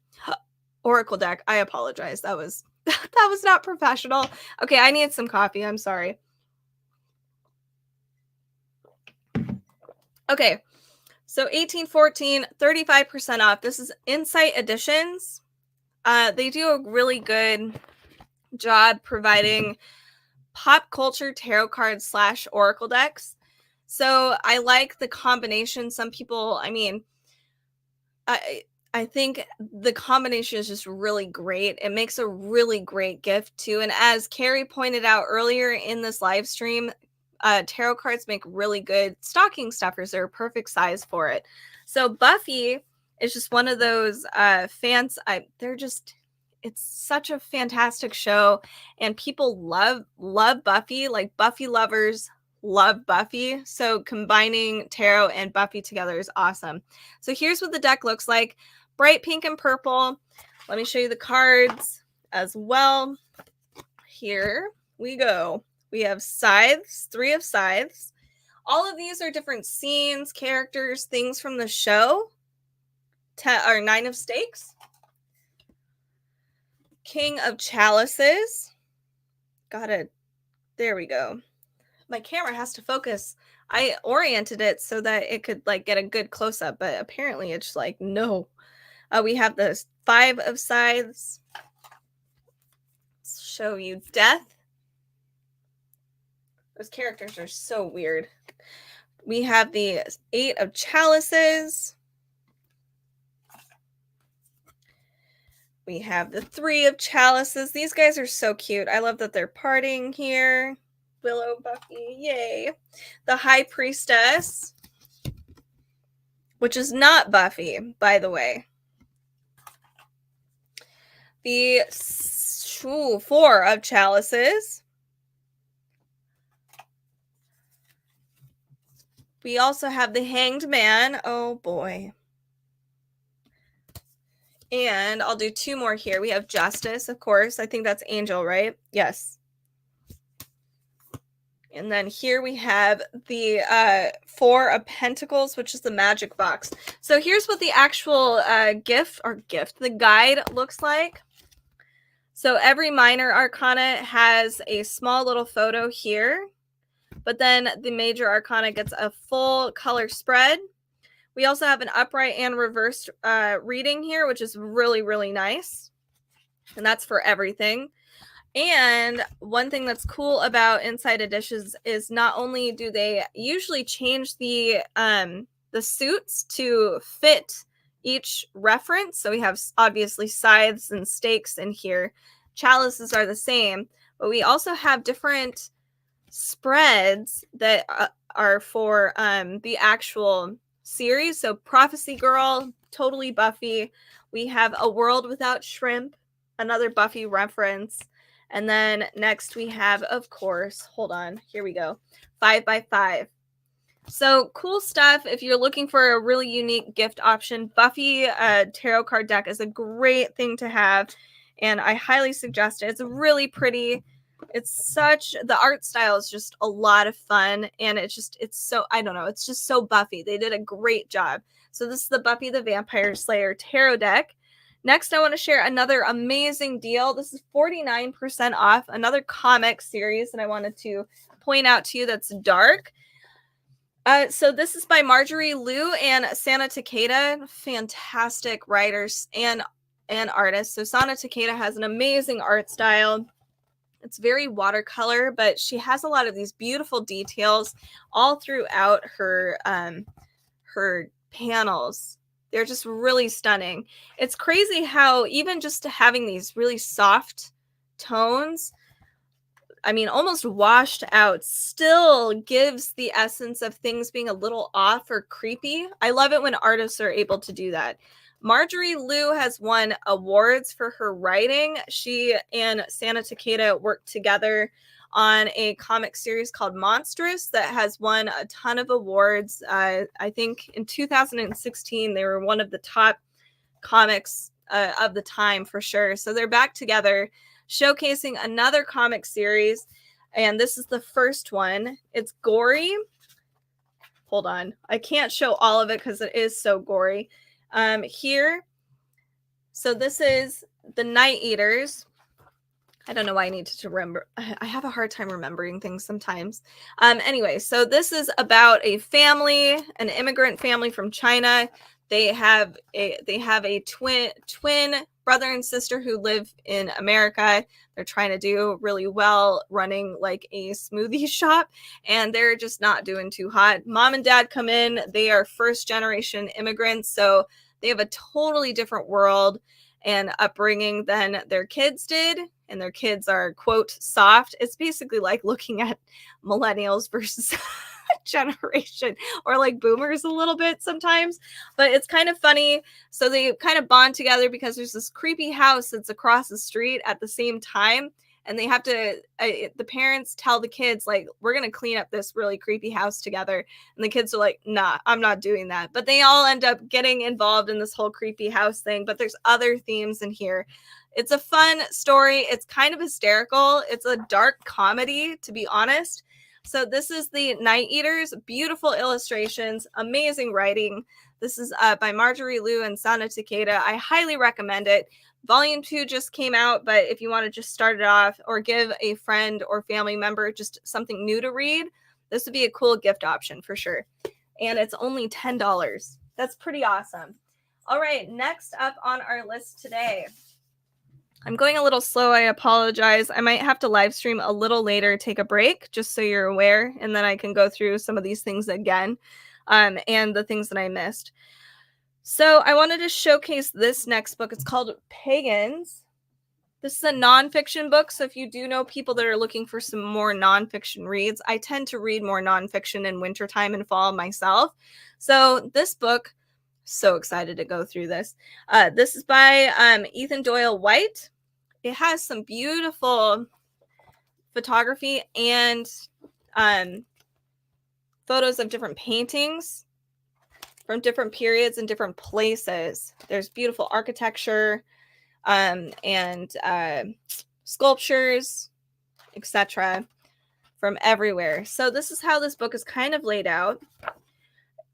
Oracle deck. I apologize. That was not professional. Okay, I need some coffee. I'm sorry. Okay, so 1814, 35% off. This is Insight Editions. They do a really good job providing pop culture tarot cards / oracle decks. So I like the combination. Some people, I think the combination is just really great. It makes a really great gift too. And as Carrie pointed out earlier in this live stream, tarot cards make really good stocking stuffers. They're a perfect size for it. So Buffy is just one of those fans. it's such a fantastic show, and people love Buffy. Like, Buffy lovers love Buffy. So combining tarot and Buffy together is awesome. So here's what the deck looks like. Bright pink and purple. Let me show you the cards as well. Here we go. We have scythes, 3 of scythes. All of these are different scenes, characters, things from the show. 9 of stakes. King of chalices. Got it. There we go. My camera has to focus. I oriented it so that it could like get a good close up, but apparently it's like, no. We have the 5 of scythes. Let's show you death. Those characters are so weird. We have the 8 of chalices. We have the 3 of chalices. These guys are so cute. I love that they're partying here. Willow, Buffy, yay. The High Priestess, which is not Buffy, by the way. The 4 of chalices. We also have the Hanged Man. Oh boy. And I'll do 2 more here. We have Justice, of course. I think that's Angel, right? Yes. And then here we have the 4 of Pentacles, which is the magic box. So here's what the actual the guide looks like. So every minor arcana has a small little photo here, but then the major arcana gets a full color spread. We also have an upright and reversed reading here, which is really, really nice. And that's for everything. And one thing that's cool about Inside Editions is not only do they usually change the suits to fit each reference. So we have obviously scythes and stakes in here. Chalices are the same, but we also have different spreads that are for the actual series. So Prophecy Girl, totally Buffy. We have A World Without Shrimp, another Buffy reference. And then next we have, of course, hold on, here we go, 5x5. So cool stuff. If you're looking for a really unique gift option, Buffy tarot card deck is a great thing to have, and I highly suggest it. It's really pretty. It's the art style is just a lot of fun, and it's so, I don't know, it's just so Buffy. They did a great job. So this is the Buffy the Vampire Slayer tarot deck. Next, I want to share another amazing deal. This is 49% off, another comic series that I wanted to point out to you that's dark. So this is by Marjorie Liu and Sana Takeda, fantastic writers and artists. So Sana Takeda has an amazing art style. It's very watercolor, but she has a lot of these beautiful details all throughout her panels. They're just really stunning. It's crazy how even just having these really soft tones, I mean, almost washed out, still gives the essence of things being a little off or creepy. I love it when artists are able to do that. Marjorie Liu has won awards for her writing. She and Sana Takeda worked together on a comic series called Monstrous that has won a ton of awards. I think in 2016, they were one of the top comics of the time for sure. So they're back together, showcasing another comic series. And this is the first one. It's gory. Hold on. I can't show all of it because it is so gory. Here. So this is the Night Eaters. I don't know why I need to remember. I have a hard time remembering things sometimes. Anyway, so this is about a family, an immigrant family from China. They have a twin brother and sister who live in America. They're trying to do really well running like a smoothie shop, and they're just not doing too hot. Mom and dad come in. They are first generation immigrants, so they have a totally different world and upbringing than their kids did. And their kids are, quote, soft. It's basically like looking at millennials versus generation, or like boomers a little bit sometimes, but it's kind of funny. So they kind of bond together because there's this creepy house that's across the street at the same time. And they have to, the parents tell the kids, like, we're going to clean up this really creepy house together. And the kids are like, nah, I'm not doing that. But they all end up getting involved in this whole creepy house thing. But there's other themes in here. It's a fun story. It's kind of hysterical. It's a dark comedy, to be honest. So this is The Night Eaters. Beautiful illustrations, amazing writing. This is by Marjorie Liu and Sana Takeda. I highly recommend it. Volume 2 just came out, but if you want to just start it off or give a friend or family member just something new to read, this would be a cool gift option for sure. And it's only $10. That's pretty awesome. All right, next up on our list today. I'm going a little slow. I apologize. I might have to live stream a little later, take a break, just so you're aware, and then I can go through some of these things again, and the things that I missed. So I wanted to showcase this next book. It's called Pagans. This is a nonfiction book. So if you do know people that are looking for some more nonfiction reads, I tend to read more nonfiction in wintertime and fall myself. So this book, so excited to go through this. This is by Ethan Doyle White. It has some beautiful photography and photos of different paintings from different periods and different places. There's beautiful architecture and sculptures, etc. from everywhere. So this is how this book is kind of laid out.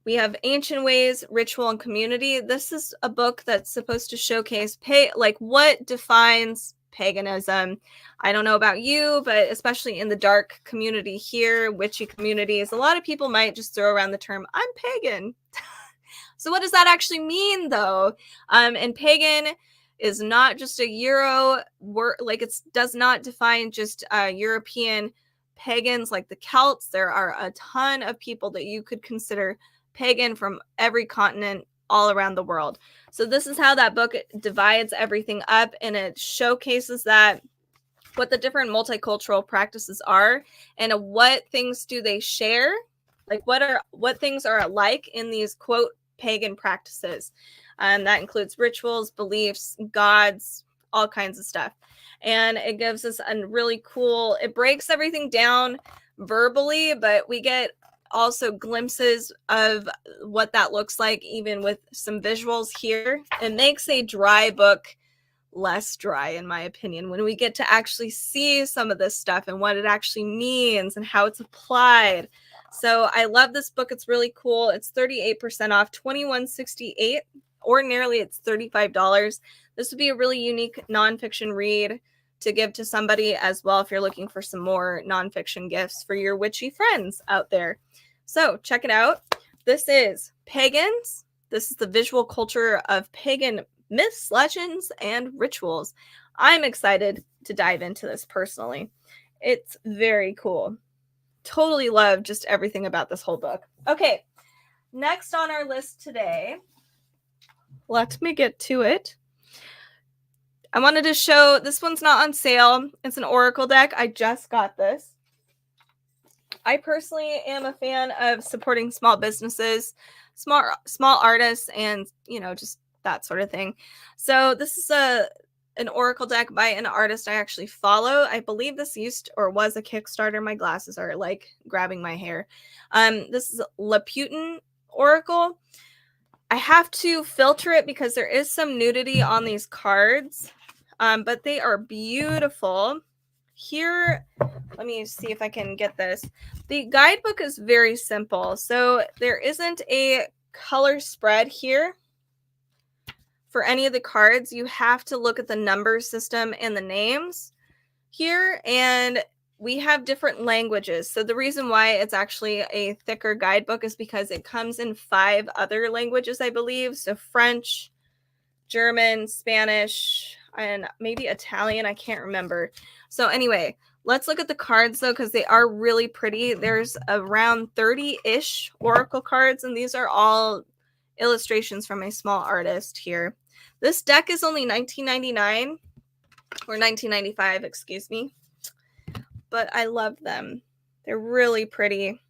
We have Ancient Ways, Ritual, and Community. This is a book that's supposed to showcase like what defines paganism. I don't know about you, but especially in the dark community here, witchy communities, a lot of people might just throw around the term, I'm pagan. So what does that actually mean, though? And pagan is not just a Euro word, like it does not define just European pagans like the Celts. There are a ton of people that you could consider pagan from every continent all around the world. So this is how that book divides everything up, and it showcases that what the different multicultural practices are and what things do they share, like what things are alike in these quote pagan practices. That includes rituals, beliefs, gods, all kinds of stuff. And it gives us a really cool, it breaks everything down verbally, but we get also glimpses of what that looks like, even with some visuals here. It makes a dry book less dry, in my opinion, when we get to actually see some of this stuff and what it actually means and how it's applied. So I love this book. It's really cool. It's 38% off, $21.68. Ordinarily, it's $35. This would be a really unique nonfiction read to give to somebody as well if you're looking for some more nonfiction gifts for your witchy friends out there. So check it out. This is Pagans. This is the visual culture of pagan myths, legends, and rituals. I'm excited to dive into this personally. It's very cool. Totally love just everything about this whole book. Okay, next on our list today, let me get to it. I wanted to show, this one's not on sale. It's an Oracle deck. I just got this. I personally am a fan of supporting small businesses, small artists, and, you know, just that sort of thing. So this is an Oracle deck by an artist I actually follow. I believe this was a Kickstarter. My glasses are like grabbing my hair. This is Laputin Oracle. I have to filter it because there is some nudity on these cards, but they are beautiful. Here, let me see if I can get this. The guidebook is very simple. So there isn't a color spread here for any of the cards. You have to look at the number system and the names here, and we have different languages. So the reason why it's actually a thicker guidebook is because it comes in 5 other languages, I believe. So French, German, Spanish, and maybe Italian. I can't remember. So anyway, let's look at the cards though, because they are really pretty. There's around 30-ish Oracle cards, and these are all illustrations from a small artist here. This deck is only $19.99 or $19.95, excuse me. But I love them. They're really pretty.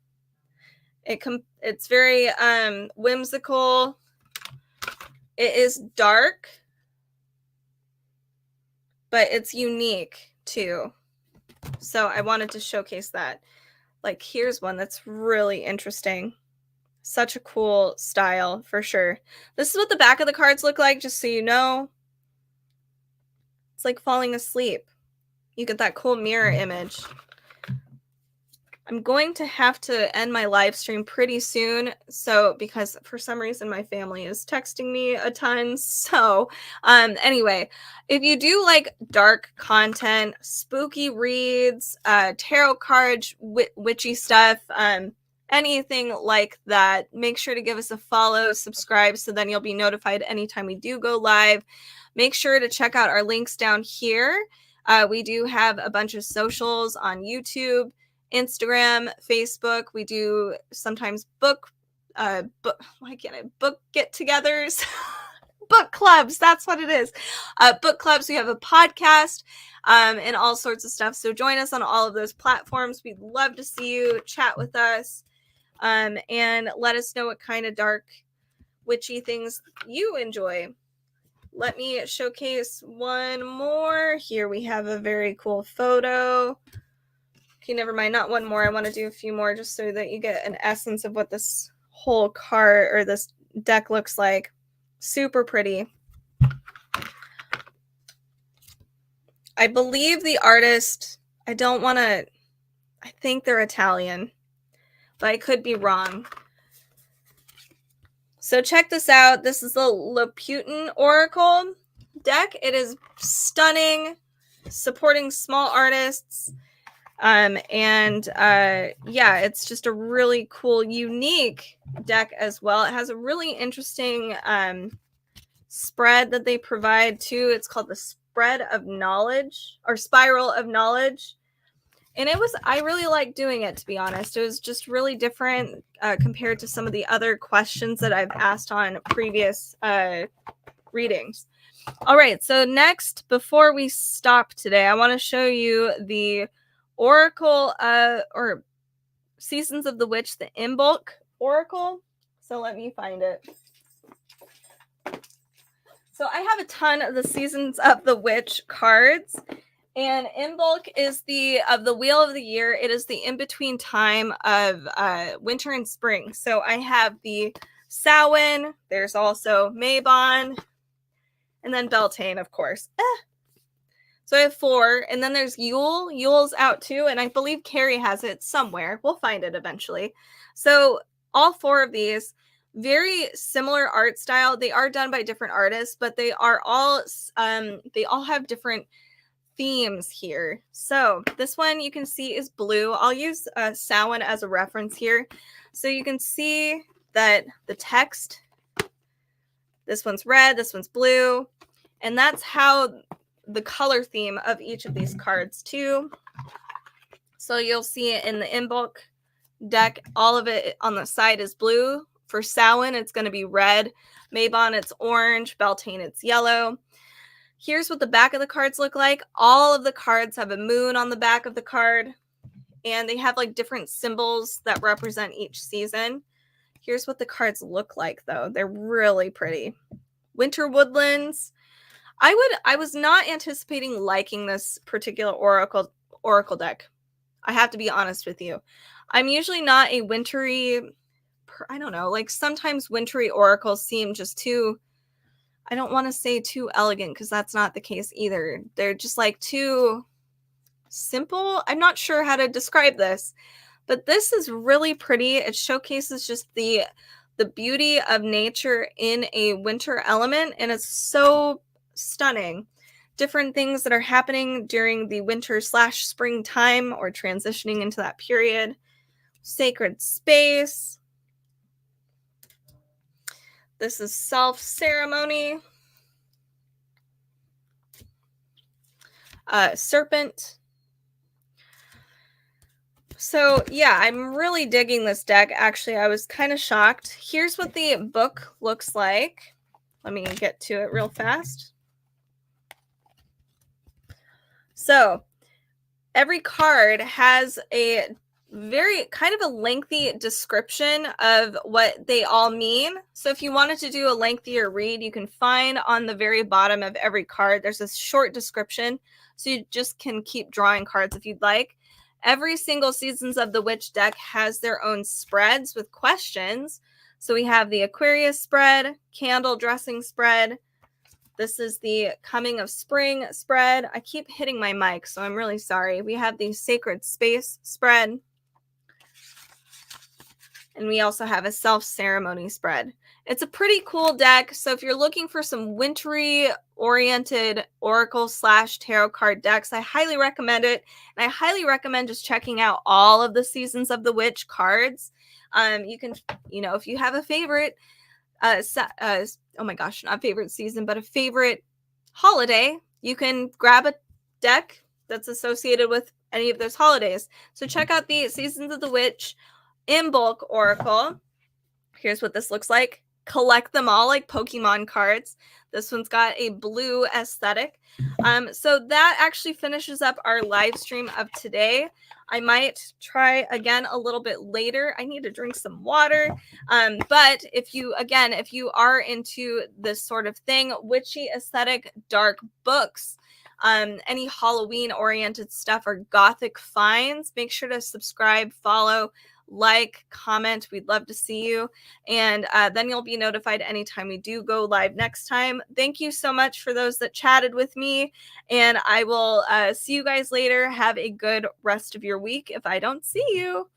It's very whimsical. It is dark, but it's unique too. So I wanted to showcase that. Like, here's one that's really interesting. Such a cool style for sure. This is what the back of the cards look like, just so you know. It's like falling asleep. You get that cool mirror image. I'm going to have to end my live stream pretty soon, so because for some reason my family is texting me a ton. So anyway, if you do like dark content, spooky reads, tarot cards, witchy stuff, anything like that, make sure to give us a follow, subscribe, so then you'll be notified anytime we do go live. Make sure to check out our links down here. We do have a bunch of socials on YouTube, Instagram, Facebook. We do sometimes book get-togethers, book clubs. That's what it is. Book clubs. We have a podcast, and all sorts of stuff. So join us on all of those platforms. We'd love to see you, chat with us, and let us know what kind of dark, witchy things you enjoy. Let me showcase one more. Here we have a very cool photo. Okay, never mind, not one more. I want to do a few more just so that you get an essence of what this whole card or this deck looks like. Super pretty. I believe the artist, I think they're Italian, but I could be wrong. So check this out. This is the Laputin Oracle deck. It is stunning, supporting small artists. Yeah, it's just a really cool, unique deck as well. It has a really interesting spread that they provide too. It's called the Spread of Knowledge or Spiral of Knowledge. And I really like doing it, to be honest. It was just really different compared to some of the other questions that I've asked on previous readings. All right, so next, before we stop today, I want to show you the Oracle or Seasons of the Witch, the Imbolc Oracle. So let me find it. So I have a ton of the Seasons of the Witch cards, and Imbolc is of the Wheel of the Year. It is the in-between time of winter and spring. So I have the Samhain, there's also Mabon, and then Beltane, of course. So I have 4, and then there's Yule. Yule's out too, and I believe Carrie has it somewhere. We'll find it eventually. So all 4 of these, very similar art style. They are done by different artists, but they all have different themes here. So this one you can see is blue. I'll use Samhain as a reference here. So you can see that the text, this one's red, this one's blue, and that's how the color theme of each of these cards too. So you'll see it in the Imbolc deck. All of it on the side is blue. For Samhain, it's going to be red. Mabon, it's orange. Beltane, it's yellow. Here's what the back of the cards look like. All of the cards have a moon on the back of the card, and they have like different symbols that represent each season. Here's what the cards look like, though. They're really pretty. Winter Woodlands. I was not anticipating liking this particular oracle deck. I have to be honest with you. I'm usually not a wintry, I don't know, like sometimes wintry oracles seem just too, I don't want to say too elegant because that's not the case either. They're just like too simple. I'm not sure how to describe this, but this is really pretty. It showcases just the beauty of nature in a winter element, and it's so stunning. Different things that are happening during the winter/spring time or transitioning into that period. Sacred space. This is self-ceremony. Serpent. So yeah, I'm really digging this deck. Actually, I was kind of shocked. Here's what the book looks like. Let me get to it real fast. So every card has a very kind of a lengthy description of what they all mean. So if you wanted to do a lengthier read, you can find on the very bottom of every card, there's a short description. So you just can keep drawing cards if you'd like. Every single Seasons of the Witch deck has their own spreads with questions. So we have the Aquarius spread, candle dressing spread. This is the Coming of Spring spread. I keep hitting my mic, so I'm really sorry. We have the Sacred Space spread. And we also have a self-ceremony spread. It's a pretty cool deck. So if you're looking for some wintry oriented oracle / tarot card decks, I highly recommend it. And I highly recommend just checking out all of the Seasons of the Witch cards. You can, if you have a favorite, oh my gosh, not favorite season, but a favorite holiday, you can grab a deck that's associated with any of those holidays. So check out the Seasons of the Witch in bulk oracle. Here's what this looks like. Collect them all like Pokemon cards. This one's got a blue aesthetic. So that actually finishes up our live stream of today. I might try again a little bit later. I need to drink some water. But if you are into this sort of thing, witchy aesthetic, dark books, any Halloween oriented stuff or gothic finds, make sure to subscribe, follow, like, comment. We'd love to see you. And then you'll be notified anytime we do go live next time. Thank you so much for those that chatted with me. And I will see you guys later. Have a good rest of your week if I don't see you.